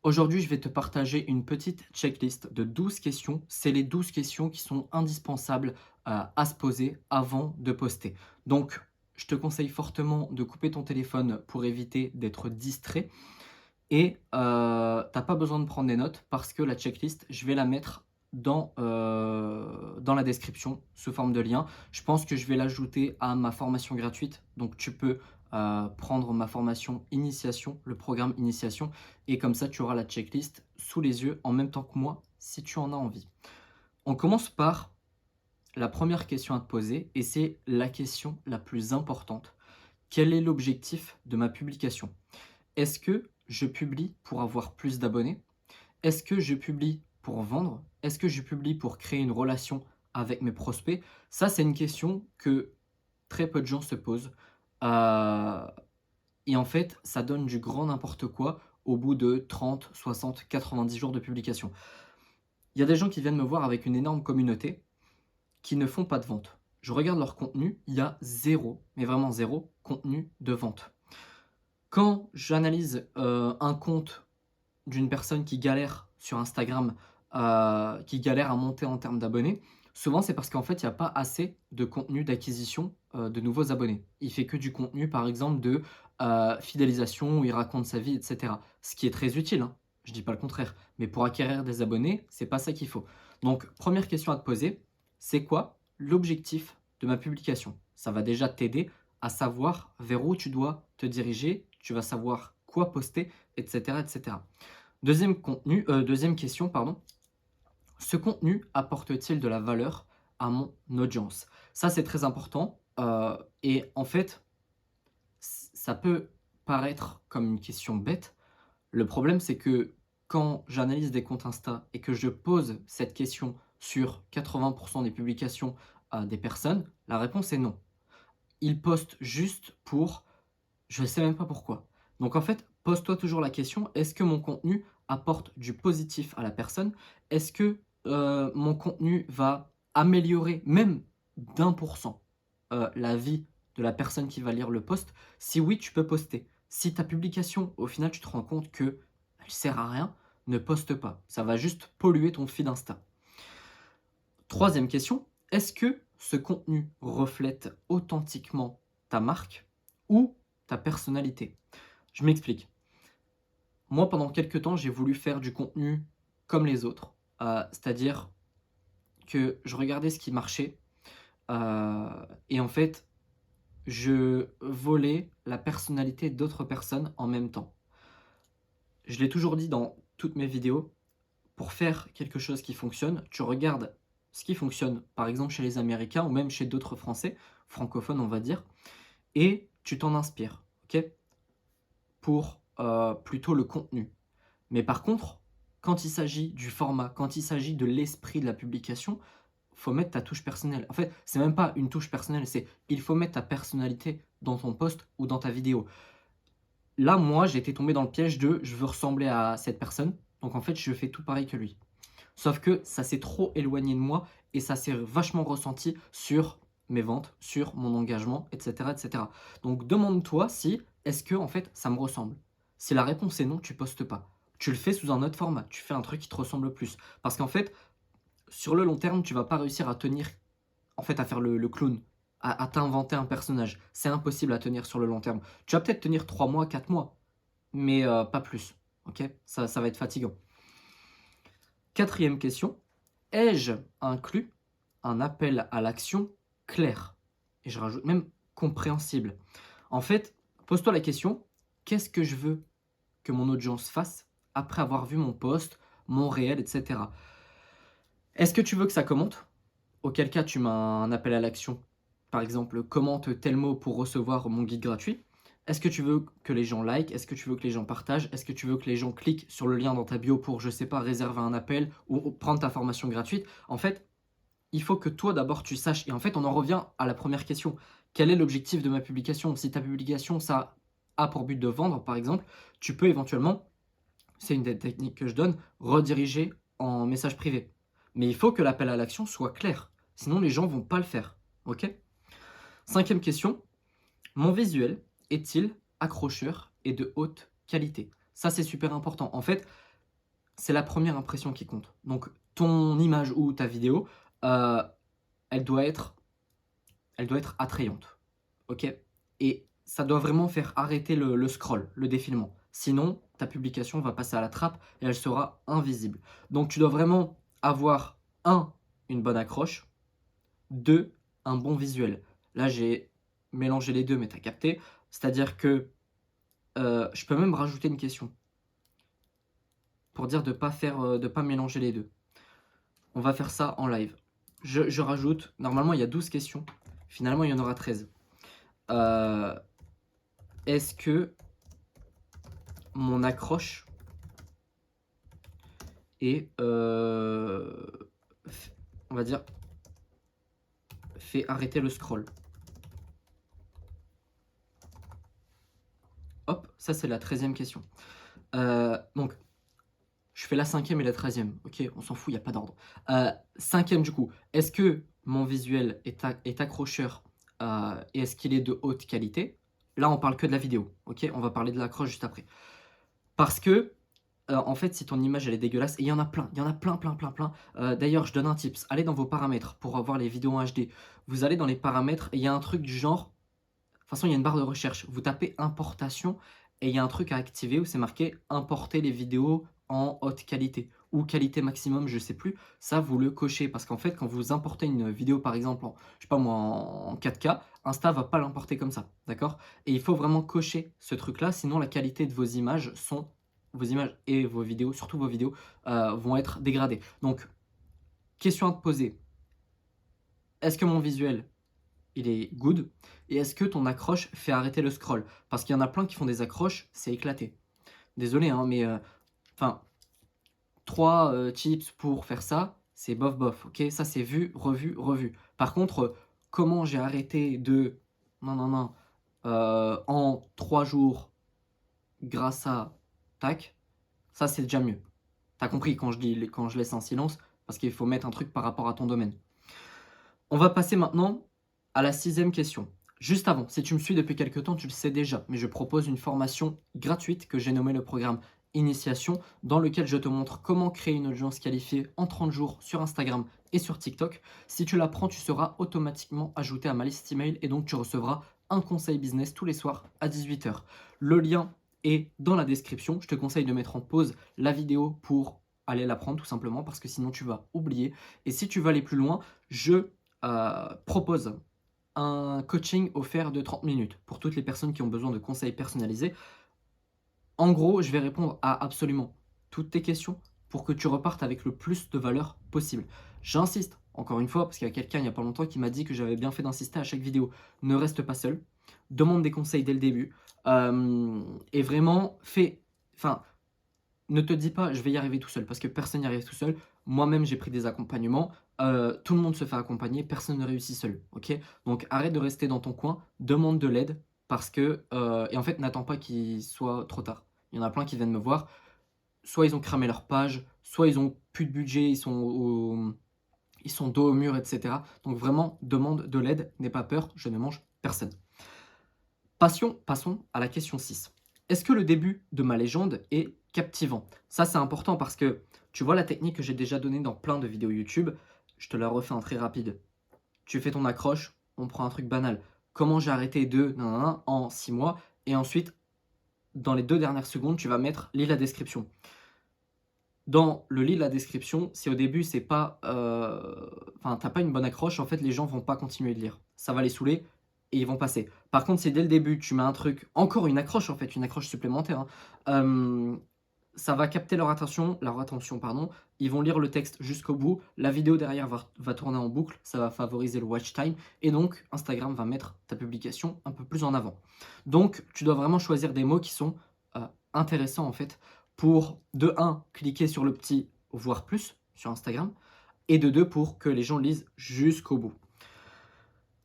Aujourd'hui, je vais te partager une petite checklist de 12 questions. C'est les 12 questions qui sont indispensables à se poser avant de poster. Donc, je te conseille fortement de couper ton téléphone pour éviter d'être distrait. Et tu pas besoin de prendre des notes parce que la checklist, je vais la mettre dans la description sous forme de lien. Je pense que je vais l'ajouter à ma formation gratuite. Donc tu peux, prendre ma formation initiation, le programme initiation et comme ça tu auras la checklist sous les yeux en même temps que moi si tu en as envie. On commence par la première question à te poser et c'est la question la plus importante. Quel est l'objectif de ma publication? Est-ce que je publie pour avoir plus d'abonnés? Est-ce que je publie pour vendre? Est-ce que je publie pour créer une relation avec mes prospects? Ça, c'est une question que très peu de gens se posent. Heu et en fait, ça donne du grand n'importe quoi au bout de 30, 60, 90 jours de publication. Il y a des gens qui viennent me voir avec une énorme communauté qui ne font pas de vente. Je regarde leur contenu, il y a zéro, mais vraiment zéro contenu de vente. Quand j'analyse, un compte d'une personne qui galère sur Instagram, qui galère à monter en termes d'abonnés, souvent c'est parce qu'en fait, il y a pas assez de contenu d'acquisition, de nouveaux abonnés. Il fait que du contenu, par exemple, de, fidélisation où il raconte sa vie et cetera. Ce qui est très utile, hein, je dis pas le contraire. Mais pour acquérir des abonnés, c'est pas ça qu'il faut. Donc première question à te poser, c'est quoi l'objectif de ma publication? Ça va déjà t'aider à savoir vers où tu dois te diriger, tu vas savoir quoi poster et cetera et cetera. 2e question, pardon. Ce contenu apporte-t-il de la valeur à mon audience? Ça, c'est très important, et en fait, ça peut paraître comme une question bête. Le problème, c'est que quand j'analyse des comptes Insta et que je pose cette question sur 80 des publications, des personnes, la réponse est non. Ils postent juste pour je ne sais même pas pourquoi. Donc en fait, pose-toi toujours la question, est-ce que mon contenu apporte du positif à la personne? Est-ce que, mon contenu va améliorer même d'1 %, la vie de la personne qui va lire le post? Si oui, tu peux poster. Si ta publication, au final, tu te rends compte qu'elle sert à rien, ne poste pas. Ça va juste polluer ton feed Insta. 3e question, est-ce que ce contenu reflète authentiquement ta marque ou ta personnalité? Je m'explique. Moi, pendant quelques temps, j'ai voulu faire du contenu comme les autres, c'est-à-dire que je regardais ce qui marchait, et en fait, je volais la personnalité d'autres personnes en même temps. Je l'ai toujours dit dans toutes mes vidéos, pour faire quelque chose qui fonctionne, tu regardes ce qui fonctionne, par exemple chez les Américains ou même chez d'autres Français, francophones on va dire, et tu t'en inspires, OK? Pour, plutôt le contenu. Mais par contre, quand il s'agit du format, quand il s'agit de l'esprit de la publication, faut mettre ta touche personnelle. En fait, c'est même pas une touche personnelle, c'est il faut mettre ta personnalité dans ton post ou dans ta vidéo. Là, moi, j'ai été tombé dans le piège de je veux ressembler à cette personne, donc en fait, je fais tout pareil que lui. Sauf que ça s'est trop éloigné de moi et ça s'est vachement ressenti sur mes ventes, sur mon engagement, et cetera, et cetera. Donc demande-toi si, est-ce que en fait, ça me ressemble? Si la réponse est non, tu postes pas. Tu le fais sous un autre format, tu fais un truc qui te ressemble plus. Parce qu'en fait, sur le long terme, tu vas pas réussir à tenir, en fait, à faire le clown, à t'inventer un personnage. C'est impossible à tenir sur le long terme. Tu vas peut-être tenir 3 mois, 4 mois, mais pas plus. OK? Ça va être fatigant. 4e question, ai-je inclus un appel à l'action clair? Et je rajoute même compréhensible. En fait, pose-toi la question, qu'est-ce que je veux que mon audience fasse après avoir vu mon post, mon réel, et cetera? Est-ce que tu veux que ça commente? Auquel cas tu mets un appel à l'action. Par exemple, commente tel mot pour recevoir mon guide gratuit. Est-ce que tu veux que les gens like? Est-ce que tu veux que les gens partagent? Est-ce que tu veux que les gens cliquent sur le lien dans ta bio pour, je sais pas, réserver un appel ou prendre ta formation gratuite? En fait, il faut que toi d'abord tu saches. Et en fait, on en revient à la première question. Quel est l'objectif de ma publication? Si ta publication, ça a pour but de vendre, par exemple, tu peux éventuellement, c'est une des techniques que je donne, rediriger en message privé. Mais il faut que l'appel à l'action soit clair. Sinon, les gens vont pas le faire. OK? 5e question. Mon visuel est-il accrocheur et de haute qualité? Ça, c'est super important. En fait, c'est la première impression qui compte. Donc ton image ou ta vidéo, heu, elle doit être elle doit être attrayante, OK? Et ça doit vraiment faire arrêter le scroll, le défilement. Sinon, ta publication va passer à la trappe et elle sera invisible. Donc tu dois vraiment avoir un, une bonne accroche, 2, un bon visuel. Là, j'ai mélangé les 2, mais tu as capté. C'est-à-dire que, je peux même rajouter une question pour dire de pas mélanger les 2. On va faire ça en live. Je rajoute normalement, il y a 12 questions. Finalement, il y en aura 13. Heu, est-ce que mon accroche est, f on va dire, fait arrêter le scroll? Hop, ça c'est la 13e question. Donc je fais la 5e et la 13e, OK? On s'en fout, il y a pas d'ordre. 5e du coup, est-ce que mon visuel est accrocheur, et est-ce qu'il est de haute qualité? Là, on parle que de la vidéo, OK? On va parler de l'accroche juste après. Parce que, en fait, si ton image elle est dégueulasse et il y en a plein, il y en a plein, plein, plein, plein. D'ailleurs, je donne un tips, allez dans vos paramètres pour avoir les vidéos en HD. Vous allez dans les paramètres et il y a un truc du genre de toute façon, il y a une barre de recherche. Vous tapez importation et il y a un truc à activer où c'est marqué importer les vidéos en haute qualité ou qualité maximum, je sais plus. Ça, vous le cochez parce qu'en fait, quand vous importez une vidéo, par exemple, en, je sais pas moi, en 4K, Insta va pas l'importer comme ça, d'accord? Et il faut vraiment cocher ce truc-là, sinon la qualité de vos images et vos vidéos, surtout vos vidéos, vont être dégradées. Donc, question à te poser. Est-ce que mon visuel il est good et est-ce que ton accroche fait arrêter le scroll? Parce qu'il y en a plein qui font des accroches, c'est éclaté. Désolé, hein, mais enfin 3 tips pour faire ça, c'est bof bof, OK? Ça, c'est vu, revu, revu. Par contre, comment j'ai arrêté de non, non, non, en 3 jours grâce à tac, ça, c'est déjà mieux. Tu as compris quand je laisse un silence, parce qu'il faut mettre un truc par rapport à ton domaine. On va passer maintenant à la 6e question. Juste avant, si tu me suis depuis quelque temps, tu le sais déjà, mais je propose une formation gratuite que j'ai nommée le programme Initiation, dans lequel je te montre comment créer une audience qualifiée en 30 jours sur Instagram et sur TikTok. Si tu l'apprends, tu seras automatiquement ajouté à ma liste email et donc tu recevras un conseil business tous les soirs à 18 h. Le lien est dans la description. Je te conseille de mettre en pause la vidéo pour aller l'apprendre tout simplement parce que sinon tu vas oublier. Et si tu veux aller plus loin, je propose un coaching offert de 30 minutes pour toutes les personnes qui ont besoin de conseils personnalisés. En gros, je vais répondre à absolument toutes tes questions pour que tu repartes avec le plus de valeur possible. J'insiste, encore une fois, parce qu'il y a quelqu'un il n'y a pas longtemps qui m'a dit que j'avais bien fait d'insister à chaque vidéo. Ne reste pas seul, demande des conseils dès le début, et vraiment fais, enfin, ne te dis pas: «Je vais y arriver tout seul», parce que personne n'y arrive tout seul. Moi-même, j'ai pris des accompagnements, tout le monde se fait accompagner, personne ne réussit seul, OK? Donc arrête de rester dans ton coin, demande de l'aide parce que, et en fait, n'attends pas qu'il soit trop tard. Il y en a plein qui viennent me voir, soit ils ont cramé leur page, soit ils ont plus de budget, ils sont dos au mur et cetera. Donc vraiment, demande de l'aide, n'aie pas peur, je ne mange personne. Passons à la question 6. Est-ce que le début de ma légende est captivant? Ça, c'est important parce que tu vois la technique que j'ai déjà donnée dans plein de vidéos YouTube, je te la refais en très rapide. Tu fais ton accroche, on prend un truc banal. Comment j'ai arrêté de nanana en 6 mois et ensuite, dans les 2 dernières secondes, tu vas mettre lis la description. Dans le lit de la description, si au début c'est pas, enfin tu pas une bonne accroche, en fait les gens vont pas continuer de lire. Ça va les saouler et ils vont passer. Par contre, si dès le début tu mets un truc encore une accroche en fait, une accroche supplémentaire, hein, ça va capter leur attention pardon, ils vont lire le texte jusqu'au bout, la vidéo derrière va tourner en boucle, ça va favoriser le watch time et donc Instagram va mettre ta publication un peu plus en avant. Donc tu dois vraiment choisir des mots qui sont, intéressants en fait pour, de un cliquer sur le petit «voir plus» sur Instagram et de 2 pour que les gens lisent jusqu'au bout.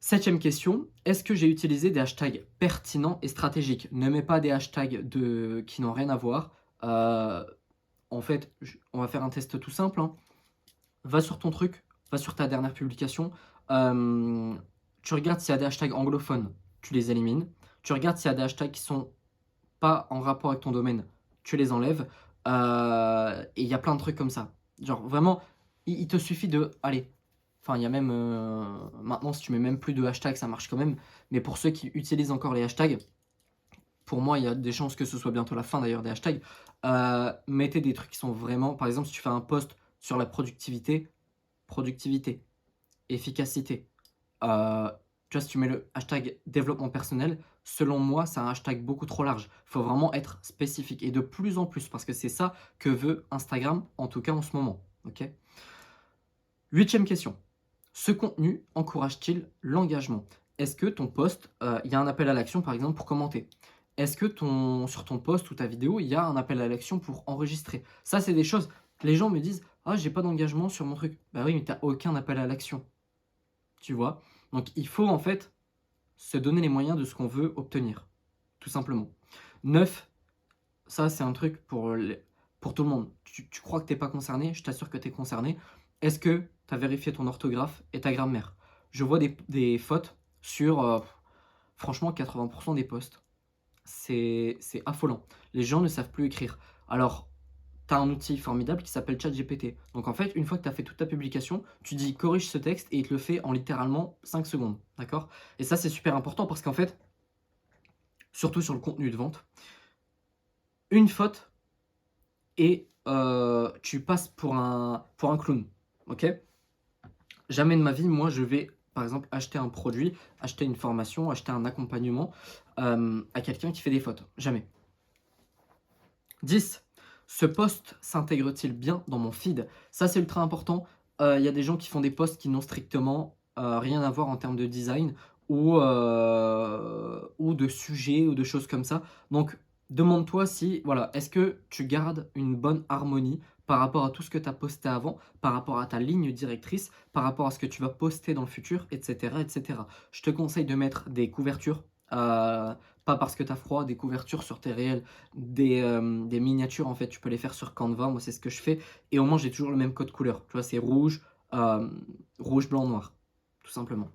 7e question, est-ce que j'ai utilisé des hashtags pertinents et stratégiques? Ne mets pas des hashtags qui n'ont rien à voir. En fait, on va faire un test tout simple, hein. Va sur ton truc, va sur ta dernière publication, tu regardes s'il y a des hashtags anglophones, tu les élimines. Tu regardes s'il y a des hashtags qui sont pas en rapport avec ton domaine, tu les enlèves. et il y a plein de trucs comme ça. Genre vraiment, il te suffit de allez, enfin il y a même, maintenant si tu mets même plus de hashtags, ça marche quand même. Mais pour ceux qui utilisent encore les hashtags, pour moi, il y a des chances que ce soit bientôt la fin d'ailleurs des hashtags. Mettez des trucs qui sont vraiment par exemple, si tu fais un post sur la productivité, efficacité, tu vois, si tu mets le hashtag développement personnel, selon moi, c'est un hashtag beaucoup trop large. Il faut vraiment être spécifique et de plus en plus parce que c'est ça que veut Instagram, en tout cas en ce moment, OK? 8e question. Ce contenu encourage-t-il l'engagement? Est-ce que ton post, il y a un appel à l'action, par exemple, pour commenter? Est-ce que sur ton post ou ta vidéo, il y a un appel à l'action pour enregistrer? Ça, c'est des choses les gens me disent: «Ah, j'ai pas d'engagement sur mon truc». Bah oui, mais tu as aucun appel à l'action, tu vois? Donc il faut, en fait, se donner les moyens de ce qu'on veut obtenir, tout simplement. 9, ça, c'est un truc pour tout le monde. Tu crois que tu es pas concerné? Je t'assure que tu es concerné. Est-ce que tu as vérifié ton orthographe et ta grammaire? Je vois des fautes sur, franchement 80 des posts. C'est affolant. Les gens ne savent plus écrire. Alors, tu as un outil formidable qui s'appelle ChatGPT. Donc en fait, une fois que tu as fait toute ta publication, tu dis: «Corrige ce texte» et il te le fait en littéralement 5 secondes, d'accord? Et ça, c'est super important parce qu'en fait, surtout sur le contenu de vente, une faute et tu passes pour un clown, OK? Jamais de ma vie, moi, je vais, par exemple, acheter un produit, acheter une formation, acheter un accompagnement, à quelqu'un qui fait des fautes. Jamais. 10. Ce post s'intègre-t-il bien dans mon feed? Ça, c'est ultra important. Il y a des gens qui font des posts qui n'ont strictement, rien à voir en termes de design ou de sujets ou de choses comme ça. Donc demande-toi si voilà, est-ce que tu gardes une bonne harmonie par rapport à tout ce que tu as posté avant, par rapport à ta ligne directrice, par rapport à ce que tu vas poster dans le futur, et cetera, et cetera. Je te conseille de mettre des couvertures, pas parce que tu as froid, des couvertures sur tes réels, des miniatures, en fait, tu peux les faire sur Canva. Moi, c'est ce que je fais et au moins, j'ai toujours le même code couleur. Tu vois, c'est rouge, rouge, blanc, noir, tout simplement.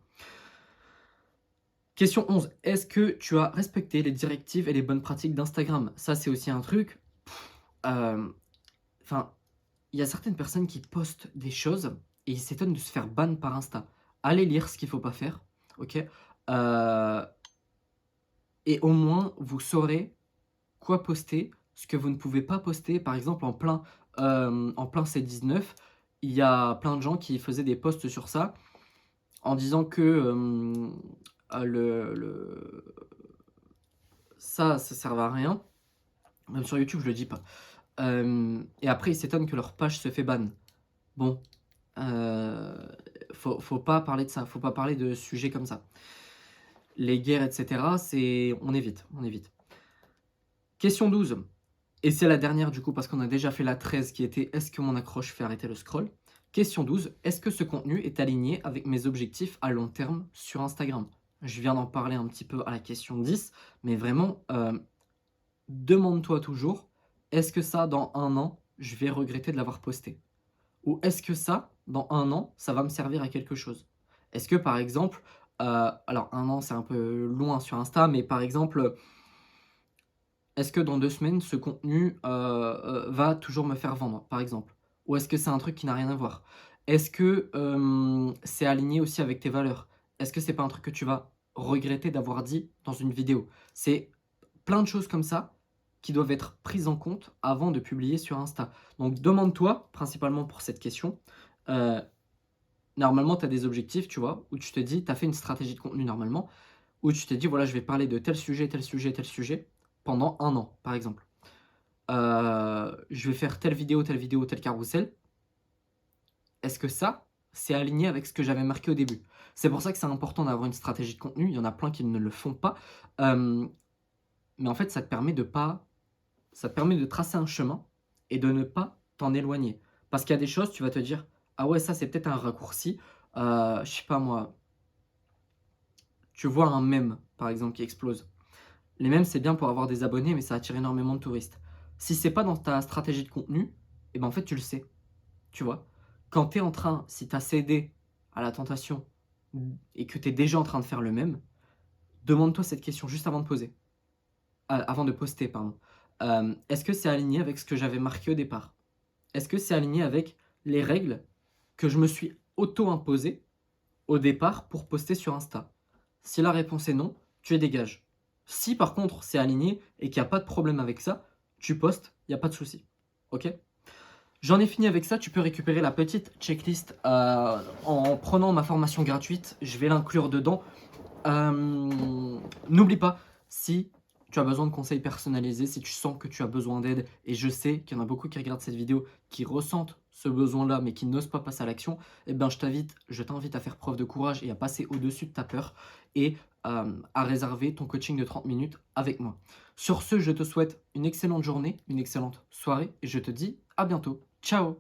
Question 11. Est-ce que tu as respecté les directives et les bonnes pratiques d'Instagram? Ça, c'est aussi un truc, enfin, il y a certaines personnes qui postent des choses et ils s'étonnent de se faire ban par Insta. Allez lire ce qu'il faut pas faire, OK? Et au moins, vous saurez quoi poster, ce que vous ne pouvez pas poster. Par exemple, en plein C19, il y a plein de gens qui faisaient des posts sur ça, en disant que, le ça servait à rien. Même sur YouTube, je le dis pas. Et après, ils s'étonnent que leur page se fait ban. Bon, heu, faut pas parler de ça, faut pas parler de sujets comme ça. Les guerres et cetera, on évite, on évite. Question 12. Et c'est la dernière du coup parce qu'on a déjà fait la 13 qui était: «Est-ce que mon accroche fait arrêter le scroll?» Question 12. Est-ce que ce contenu est aligné avec mes objectifs à long terme sur Instagram? Je viens d'en parler un petit peu à la question 10, mais vraiment, demande-toi toujours: «Est-ce que ça, dans un an, je vais regretter de l'avoir posté?» Ou est-ce que ça, dans un an, ça va me servir à quelque chose? Est-ce que par exemple, alors un an, c'est un peu loin sur Insta, mais par exemple, est-ce que dans 2 semaines, ce contenu, va toujours me faire vendre, par exemple? Ou est-ce que c'est un truc qui n'a rien à voir? Est-ce que, c'est aligné aussi avec tes valeurs? Est-ce que c'est pas un truc que tu vas regretter d'avoir dit dans une vidéo? C'est plein de choses comme ça qui doivent être prises en compte avant de publier sur Insta. Donc demande-toi, principalement pour cette question, heu, normalement tu as des objectifs, tu vois? Où tu te dis tu as fait une stratégie de contenu normalement, où tu t'es dit: «Voilà, je vais parler de tel sujet, tel sujet, tel sujet pendant un an», par exemple. Je vais faire telle vidéo, tel carrousel. Est-ce que ça, c'est aligné avec ce que j'avais marqué au début? C'est pour ça que c'est important d'avoir une stratégie de contenu. Il y en a plein qui ne le font pas, hem, mais en fait, ça te permet de tracer un chemin et de ne pas t'en éloigner. Parce qu'il y a des choses, tu vas te dire: «Ah ouais, ça, c'est peut-être un raccourci», je sais pas moi, tu vois un mème, par exemple, qui explose. Les mèmes, c'est bien pour avoir des abonnés, mais ça attire énormément de touristes. Si c'est pas dans ta stratégie de contenu, et ben, en fait, tu le sais, tu vois? Quand tu es en train si tu as cédé à la tentation, et que tu es déjà en train de faire le même, demande-toi cette question juste avant de poster, pardon. Est-ce que c'est aligné avec ce que j'avais marqué au départ? est-ce que c'est aligné avec les règles que je me suis auto-imposées au départ pour poster sur Insta? Si la réponse est non, tu les dégages. Si par contre c'est aligné et qu'il y a pas de problème avec ça, tu postes, il y a pas de souci. OK? J'en ai fini avec ça, tu peux récupérer la petite checklist, en prenant ma formation gratuite, je vais l'inclure dedans. N'oublie pas, si tu as besoin de conseils personnalisés, si tu sens que tu as besoin d'aide et je sais qu'il y en a beaucoup qui regardent cette vidéo, qui ressentent ce besoin-là, mais qui n'osent pas passer à l'action, eh ben, je t'invite à faire preuve de courage et à passer au-dessus de ta peur et à réserver ton coaching de 30 minutes avec moi. Sur ce, je te souhaite une excellente journée, une excellente soirée et je te dis à bientôt. Ciao!